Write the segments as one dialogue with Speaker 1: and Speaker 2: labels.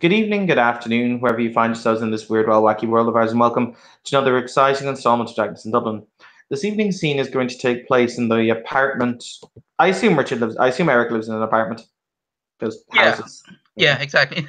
Speaker 1: Good evening, good afternoon, wherever you find yourselves in this weird, well, wacky world of ours, and welcome to another exciting installment of Darkness in Dublin. This evening's scene is going to take place in the apartment. I assume Richard lives. I assume Eric lives in an apartment because
Speaker 2: Yeah,
Speaker 1: houses.
Speaker 2: yeah, exactly.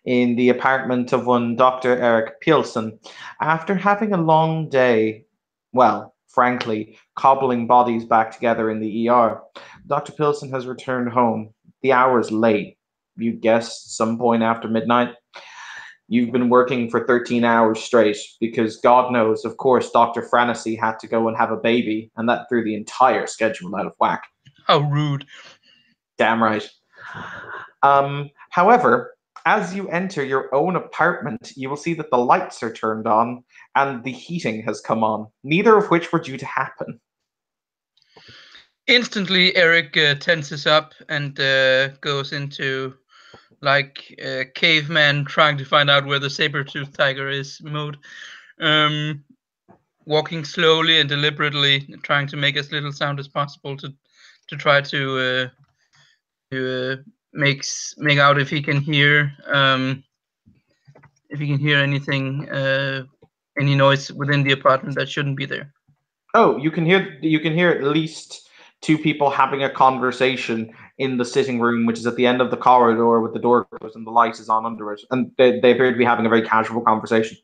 Speaker 1: In the apartment of one Dr. Eric Peelson. After having a long day, well, frankly, cobbling bodies back together in the ER, Dr. Peelson has returned home. The hour is late. You guessed some point after midnight. You've been working for 13 hours straight because God knows, of course, Dr. Franessy had to go and have a baby, and that threw the entire schedule out of whack.
Speaker 2: How rude.
Speaker 1: Damn right. However, as you enter your own apartment, you will see that the lights are turned on and the heating has come on, neither of which were due to happen.
Speaker 2: Instantly, Eric tenses up and goes into like caveman trying to find out where the saber-toothed tiger is mode. Walking slowly and deliberately, trying to make as little sound as possible to try to make out if he can hear anything, any noise within the apartment that shouldn't be there.
Speaker 1: Oh, you can hear at least two people having a conversation in the sitting room, which is at the end of the corridor with the door closed and the light is on under it, and they appear to be having a very casual conversation.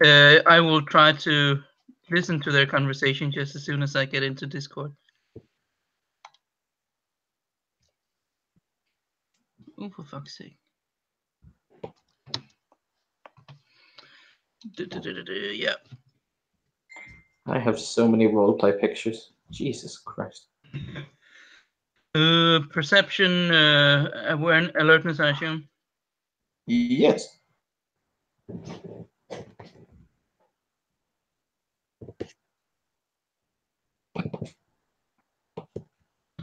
Speaker 2: I will try to listen to their conversation just as soon as I get into Discord. Oh, for fuck's sake. Yeah.
Speaker 1: I have so many roleplay pictures. Jesus Christ.
Speaker 2: Perception, awareness, alertness, I assume?
Speaker 1: Yes.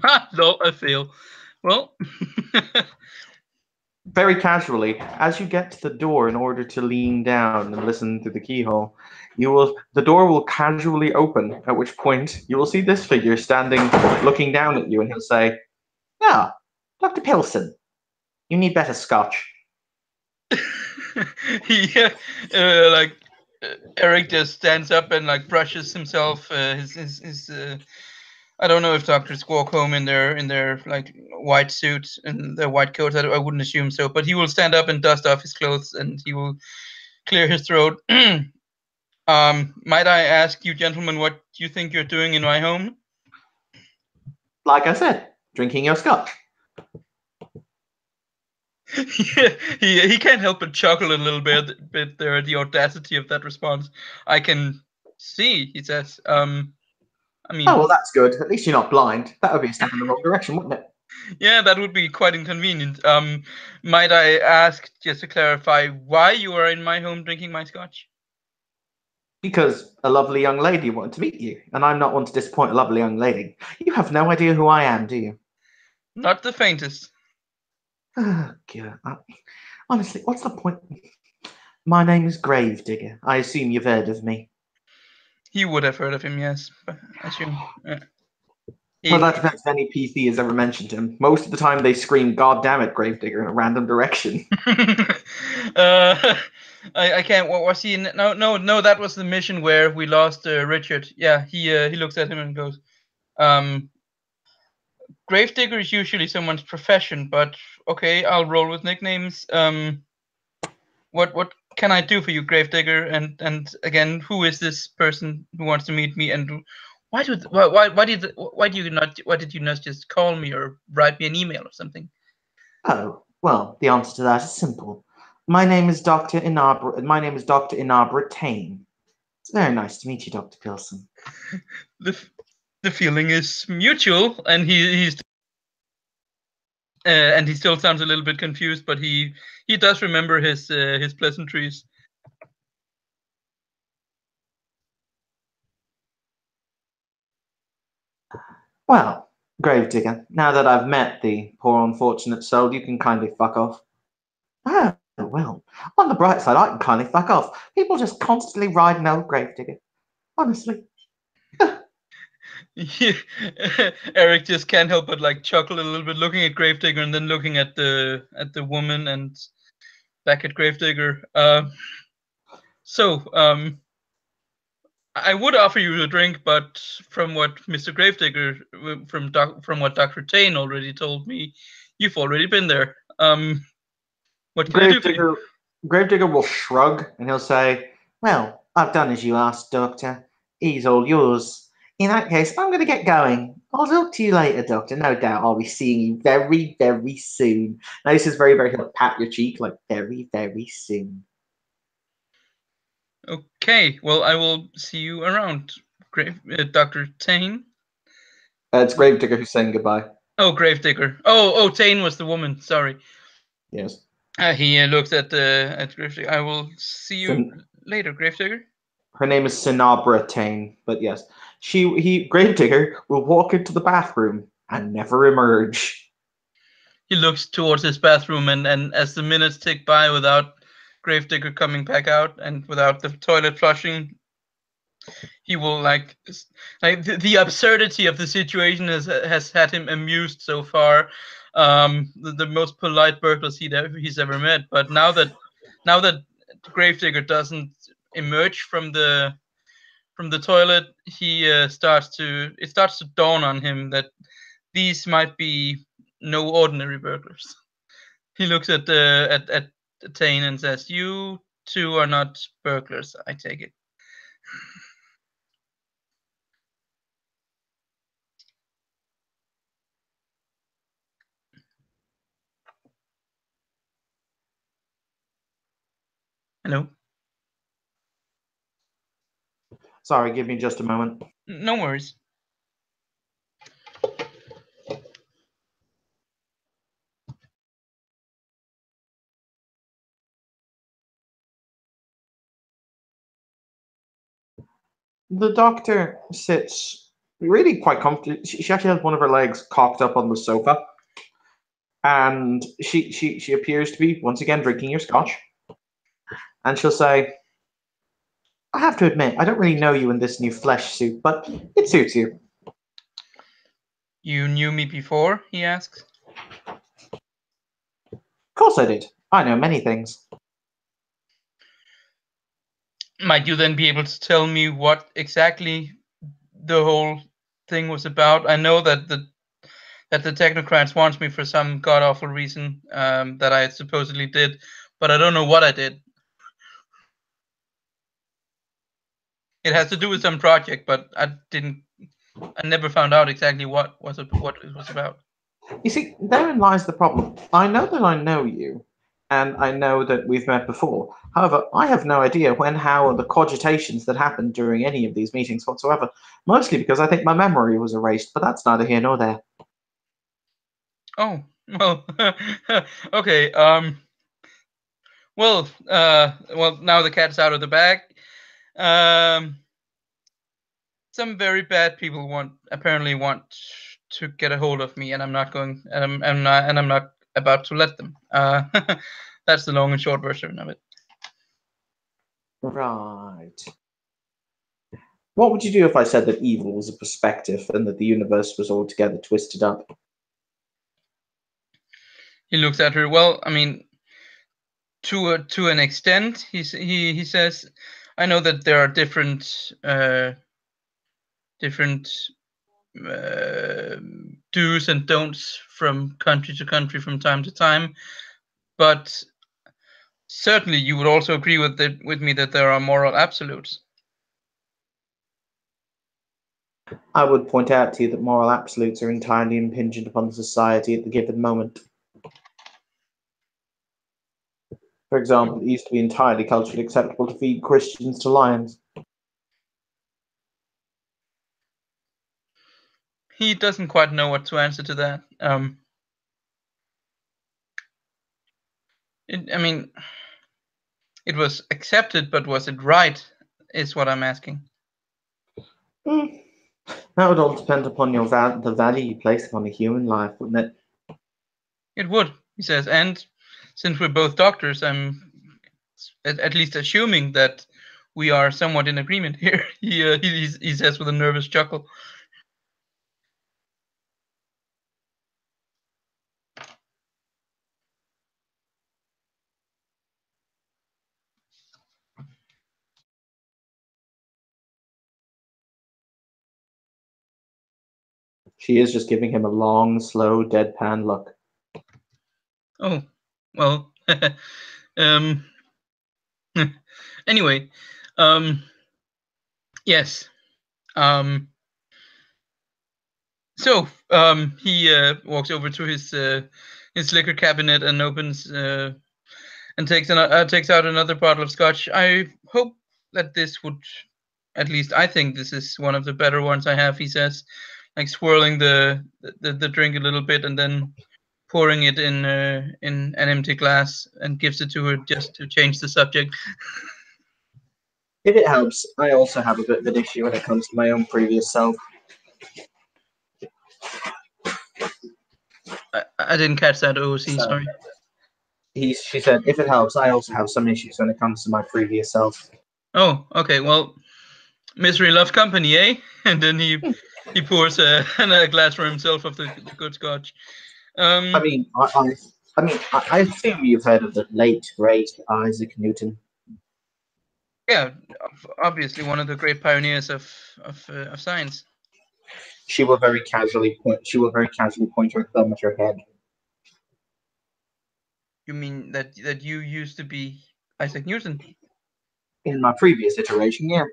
Speaker 2: Ha! No, I fail. Well.
Speaker 1: Very casually, as you get to the door in order to lean down and listen through the keyhole, the door will casually open, at which point you will see this figure standing looking down at you, and he'll say, "Ah, Dr. Pilson, you need better scotch."
Speaker 2: Yeah, Eric just stands up and like brushes himself, his I don't know if doctors walk home in their like white suits and their white coats. I wouldn't assume so, but he will stand up and dust off his clothes and he will clear his throat. Might I ask you, gentlemen, what you think you're doing in my home?
Speaker 1: Like I said, drinking your scotch.
Speaker 2: he can't help but chuckle a little bit there at the audacity of that response. I can see, he says. I mean,
Speaker 1: Oh, well, that's good. At least you're not blind. That would be a step in the wrong direction, wouldn't it?
Speaker 2: yeah, that would be quite inconvenient. Might I ask, just to clarify, why you are in my home drinking my scotch?
Speaker 1: Because a lovely young lady wanted to meet you, and I'm not one to disappoint a lovely young lady. You have no idea who I am, do you?
Speaker 2: Not the faintest.
Speaker 1: Oh, God. Honestly, what's the point? My name is Gravedigger. I assume you've heard of me.
Speaker 2: He would have heard of him, yes. I assume.
Speaker 1: Well, that depends if any PC has ever mentioned him. Most of the time they scream, "God damn it, Gravedigger," in a random direction.
Speaker 2: I can't. What was he in? No. That was the mission where we lost Richard. Yeah, he looks at him and goes, "Gravedigger is usually someone's profession, but okay, I'll roll with nicknames. What can I do for you, Gravedigger? And again, who is this person who wants to meet me? And why did you not just call me or write me an email or something?"
Speaker 1: Oh, well, the answer to that is simple. My name is Dr. Inabra Tane. It's very nice to meet you, Dr. Pilson.
Speaker 2: The feeling is mutual, and he still sounds a little bit confused, but he does remember his pleasantries.
Speaker 1: Well, Gravedigger, now that I've met the poor unfortunate soul, you can kindly fuck off. Oh, well, on the bright side, I can kindly fuck off. People just constantly riding old Gravedigger. Honestly.
Speaker 2: Eric just can't help but like chuckle a little bit, looking at Gravedigger and then looking at the woman and back at Gravedigger. So I would offer you a drink, but from what Mr. Gravedigger, from what Doctor Tane already told me, you've already been there. What can I do for you?
Speaker 1: Gravedigger, Gravedigger will shrug and he'll say, "Well, I've done as you asked, Doctor. He's all yours. In that case, I'm going to get going. I'll talk to you later, Doctor. No doubt I'll be seeing you very, very soon." Now, this is very, very, he'll pat your cheek like very, very soon.
Speaker 2: Okay, well, I will see you around, Doctor Tane.
Speaker 1: It's Gravedigger who's saying goodbye.
Speaker 2: Oh, Gravedigger. Oh, Tane was the woman. Sorry.
Speaker 1: Yes.
Speaker 2: He looks at Gravedigger. I will see you
Speaker 1: Sin-
Speaker 2: later, Gravedigger.
Speaker 1: Her name is Sinabra Tane, but yes, Gravedigger will walk into the bathroom and never emerge.
Speaker 2: He looks towards his bathroom, and as the minutes tick by without Gravedigger coming back out and without the toilet flushing, he will like the absurdity of the situation has had him amused so far. The most polite burglars he's ever met, but now that Gravedigger doesn't emerge from the toilet, it starts to dawn on him that these might be no ordinary burglars. He looks at Tane and says, "You two are not burglars, I take it." Hello.
Speaker 1: Sorry, give me just a moment.
Speaker 2: No worries.
Speaker 1: The doctor sits really quite comfortably. She actually has one of her legs cocked up on the sofa, and she appears to be once again drinking your scotch. And she'll say, "I have to admit, I don't really know you in this new flesh suit, but it suits you."
Speaker 2: You knew me before? He asks.
Speaker 1: Of course I did. I know many things.
Speaker 2: Might you then be able to tell me what exactly the whole thing was about? I know that the technocrats wants me for some god awful reason that I supposedly did, but I don't know what I did. It has to do with some project, but I never found out exactly what it was about.
Speaker 1: You see, therein lies the problem. I know that I know you, and I know that we've met before. However, I have no idea when, how, or the cogitations that happened during any of these meetings whatsoever, mostly because I think my memory was erased, but that's neither here nor there.
Speaker 2: Oh, well, okay. Well, now the cat's out of the bag. Um, some very bad people apparently want to get a hold of me, and I'm not about to let them. That's the long and short version of it.
Speaker 1: Right. What would you do if I said that evil was a perspective and that the universe was altogether twisted up?
Speaker 2: He looks at her. Well, I mean, to an extent, he says, I know that there are different do's and don'ts from country to country from time to time, but certainly you would also agree with me that there are moral absolutes.
Speaker 1: I would point out to you that moral absolutes are entirely impingent upon the society at the given moment. For example, it used to be entirely culturally acceptable to feed Christians to lions.
Speaker 2: He doesn't quite know what to answer to that. I mean, it was accepted, but was it right? Is what I'm asking.
Speaker 1: Mm. That would all depend upon the value you place upon a human life, wouldn't it?
Speaker 2: It would, he says, and since we're both doctors, I'm at least assuming that we are somewhat in agreement here. He says with a nervous chuckle.
Speaker 1: She is just giving him a long, slow, deadpan look.
Speaker 2: Oh, well. um. Anyway, um. Yes. Um. So, he walks over to his liquor cabinet and opens and takes out another bottle of scotch. I hope that this would, at least I think this is one of the better ones I have. He says, like swirling the drink a little bit and then pouring it in an empty glass and gives it to her just to change the subject.
Speaker 1: If it helps, I also have a bit of an issue when it comes to my own previous self.
Speaker 2: I didn't catch that. OC,
Speaker 1: So
Speaker 2: sorry.
Speaker 1: she said, if it helps, I also have some issues when it comes to my previous self.
Speaker 2: Oh, okay. Well, misery loves company, eh? And then he pours a glass for himself of the good scotch.
Speaker 1: I
Speaker 2: Um,
Speaker 1: mean, I assume you've heard of the late great Isaac Newton.
Speaker 2: yeah, obviously one of the great pioneers of science.
Speaker 1: She will very casually point her thumb at her head.
Speaker 2: You mean that you used to be Isaac Newton?
Speaker 1: In my previous iteration, yeah.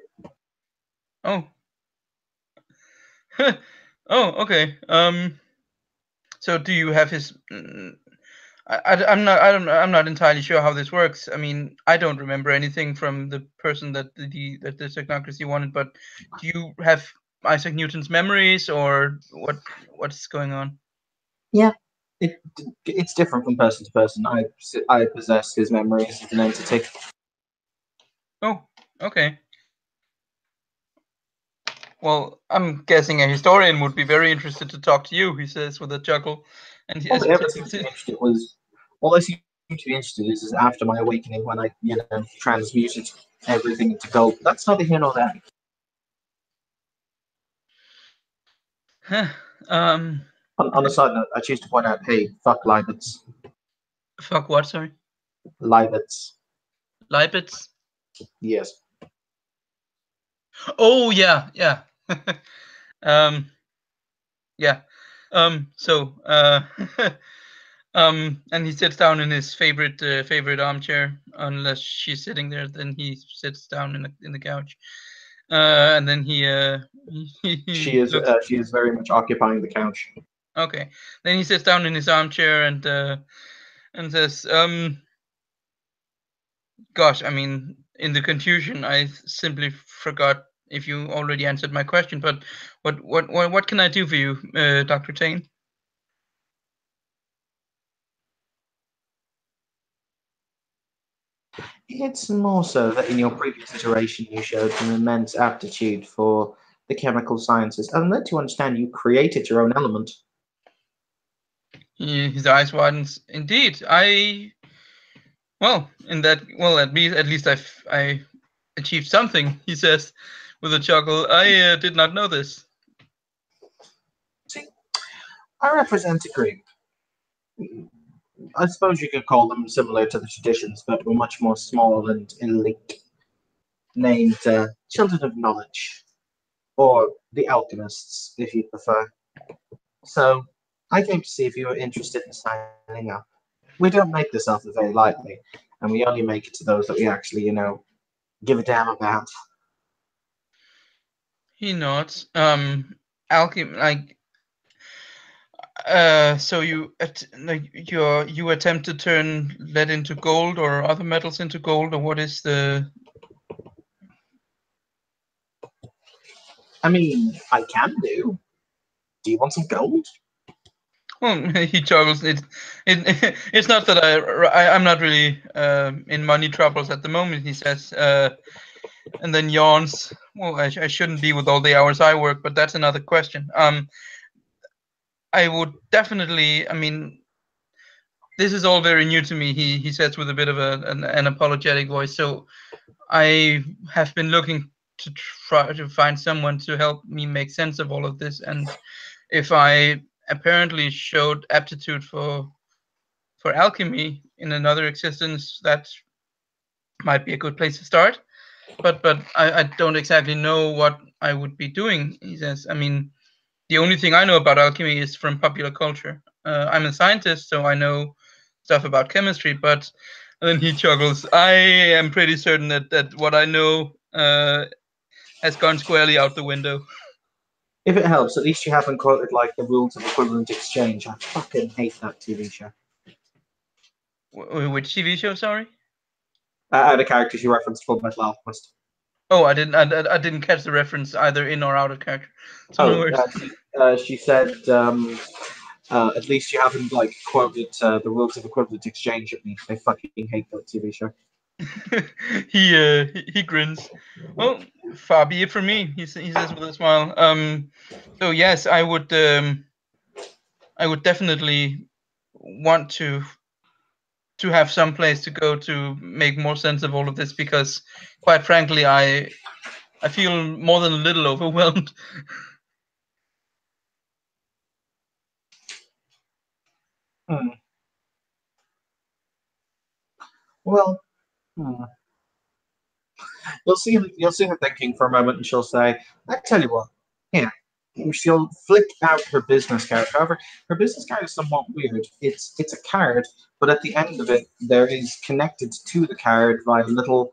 Speaker 2: Oh, oh, okay. So do you have his? I'm not. I don't. I'm not entirely sure how this works. I mean, I don't remember anything from the person that the technocracy wanted. But do you have Isaac Newton's memories, or what's going on?
Speaker 1: Yeah, it, it's different from person to person. I possess his memories as an entity.
Speaker 2: Oh, okay. Well, I'm guessing a historian would be very interested to talk to you. He says with a chuckle, and
Speaker 1: All
Speaker 2: as
Speaker 1: they
Speaker 2: he
Speaker 1: ever
Speaker 2: takes
Speaker 1: seemed
Speaker 2: a
Speaker 1: to be
Speaker 2: sip.
Speaker 1: interested was all I seem to be interested is after my awakening when I, transmuted everything into gold. That's neither here nor there.
Speaker 2: Huh. Um,
Speaker 1: On a side note, I choose to point out, hey, fuck Leibniz.
Speaker 2: fuck what? Sorry,
Speaker 1: Leibniz.
Speaker 2: Leibniz.
Speaker 1: Yes.
Speaker 2: Oh yeah, yeah. um, yeah. So, and he sits down in his favorite armchair. Unless she's sitting there, then he sits down in the couch. And then he looks.
Speaker 1: She is very much occupying the couch.
Speaker 2: Okay. Then he sits down in his armchair and says, "Gosh, I mean, in the confusion, I simply forgot if you already answered my question. But what can I do for you, Doctor Tane?"
Speaker 1: It's more so that in your previous iteration you showed an immense aptitude for the chemical sciences, and led to understand you created your own element.
Speaker 2: His eyes widens. Indeed, at least I achieved something. He says with a chuckle. I did not know this.
Speaker 1: See, I represent a group. I suppose you could call them similar to the traditions, but were much more small and elite, named Children of Knowledge, or the Alchemists, if you prefer. So, I came to see if you were interested in signing up. We don't make this offer very lightly, and we only make it to those that we actually, give a damn about.
Speaker 2: He nods. Alchem like so you attempt to turn lead into gold or other metals into gold, or what is the?
Speaker 1: I mean, I can do. Do you want some gold?
Speaker 2: Well, he chuckles. It's not that I'm not really in money troubles at the moment. He says, and then yawns. Well, I shouldn't be with all the hours I work, but that's another question. I would definitely. I mean, this is all very new to me. He says with a bit of an apologetic voice. So I have been looking to try to find someone to help me make sense of all of this. And if I apparently showed aptitude for alchemy in another existence, that might be a good place to start. But I don't exactly know what I would be doing. He says. I mean, The only thing I know about alchemy is from popular culture. I'm a scientist, so I know stuff about chemistry, but and then he chuckles. I am pretty certain that what I know has gone squarely out the window.
Speaker 1: If it helps, at least you haven't quoted like the rules of equivalent exchange. I fucking hate that TV show.
Speaker 2: Which TV show? Sorry.
Speaker 1: Out of characters, you referenced Full Metal Alchemist.
Speaker 2: Oh, I didn't. I didn't catch the reference either in or out of character. So no
Speaker 1: Oh,
Speaker 2: worries.
Speaker 1: she said, at least you haven't like quoted the rules of equivalent exchange at me. I fucking hate that TV show.
Speaker 2: He grins. Well, far be it from me. He says with a smile. So yes, I would definitely want to have some place to go to make more sense of all of this because, quite frankly, I feel more than a little overwhelmed.
Speaker 1: Hmm. Well, hmm. You'll see her thinking for a moment, and she'll say, "I tell you what, here." She'll flick out her business card. However, her business card is somewhat weird. It's a card, but at the end of it, there is connected to the card by little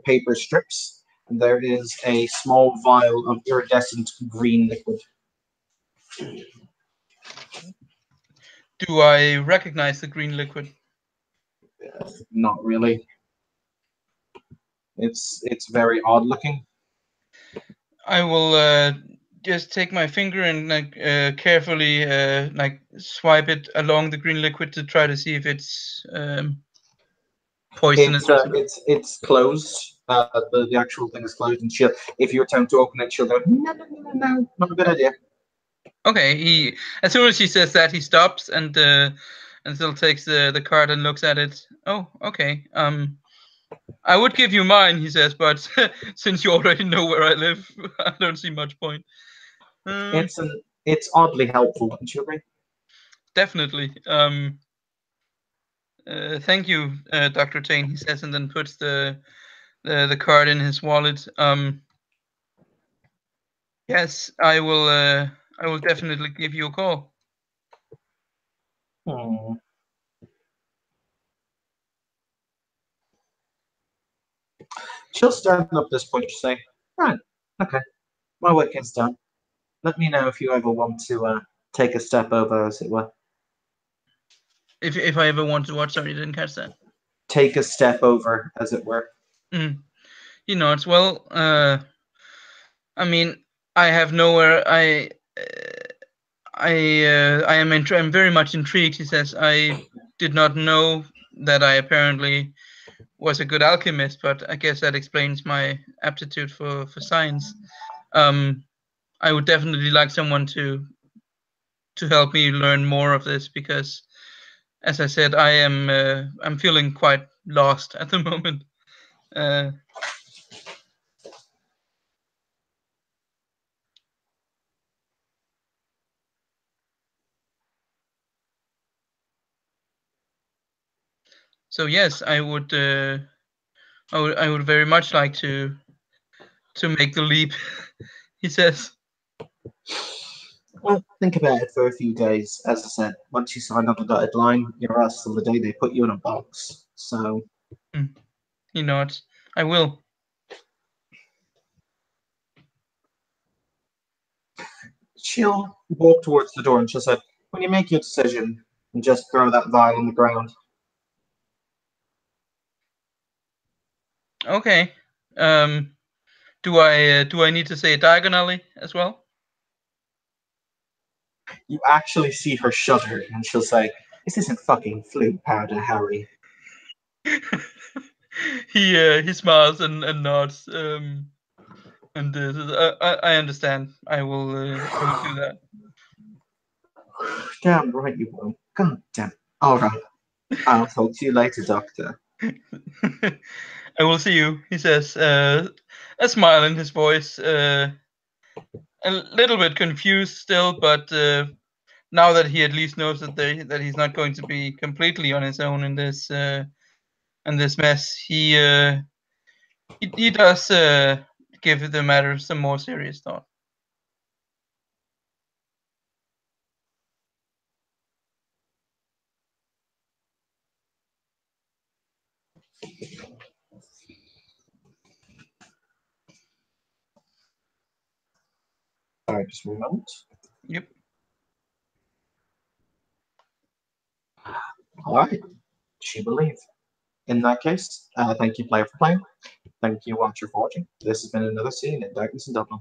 Speaker 1: paper strips. And there is a small vial of iridescent green liquid.
Speaker 2: Do I recognize the green liquid?
Speaker 1: Not really. It's very odd looking.
Speaker 2: I will just take my finger and like carefully like swipe it along the green liquid to try to see if it's poisonous or something.
Speaker 1: It's closed. The actual thing is closed, and she'll if you attempt to open it, she'll go no, not a good idea.
Speaker 2: Okay, he as soon as she says that, he stops and still takes the card and looks at it. Oh, okay. I would give you mine, he says, but since you already know where I live, I don't see much point. Um,
Speaker 1: It's oddly helpful, wouldn't you agree?
Speaker 2: Definitely. Thank you, Dr. Tane, he says, and then puts the card in his wallet. Yes, I will. I will definitely give you a call.
Speaker 1: Hmm. She'll stand up at this point. She'll say, "Right, okay, my work is done. Let me know if you ever want to take a step over, as it were.
Speaker 2: If I ever want to watch, sorry, didn't catch that.
Speaker 1: Take a step over, as it were."
Speaker 2: Mm. You know, it's well. I mean, I have nowhere. I am. I'm very much intrigued. He says, I did not know that I apparently was a good alchemist, but I guess that explains my aptitude for science. Um, I would definitely like someone to help me learn more of this because, as I said, I'm feeling quite lost at the moment. Uh, so yes, I would very much like to make the leap. He says.
Speaker 1: Well, think about it for a few days. As I said, once you sign on the dotted line, you're asked till the day they put you in a box. So
Speaker 2: Mm, he nods. I will.
Speaker 1: she'll walk towards the door and she'll say, "When you make your decision, just throw that vial on the ground."
Speaker 2: Okay. Do I need to say it diagonally as well?
Speaker 1: You actually see her shudder, and she'll say, "This isn't fucking flu powder, Harry."
Speaker 2: He smiles and nods. And I understand. I will do that.
Speaker 1: Damn right you won't. God damn. All right. I'll talk to you later, Doctor.
Speaker 2: I will see you. He says, a smile in his voice. A little bit confused still, but now that he at least knows that he's not going to be completely on his own in this mess, he does give the matter some more serious thought.
Speaker 1: Just a moment.
Speaker 2: Yep.
Speaker 1: All right. She believe. In that case, thank you, player, for playing. Thank you, watcher, for watching. This has been another scene in Darkness in Dublin.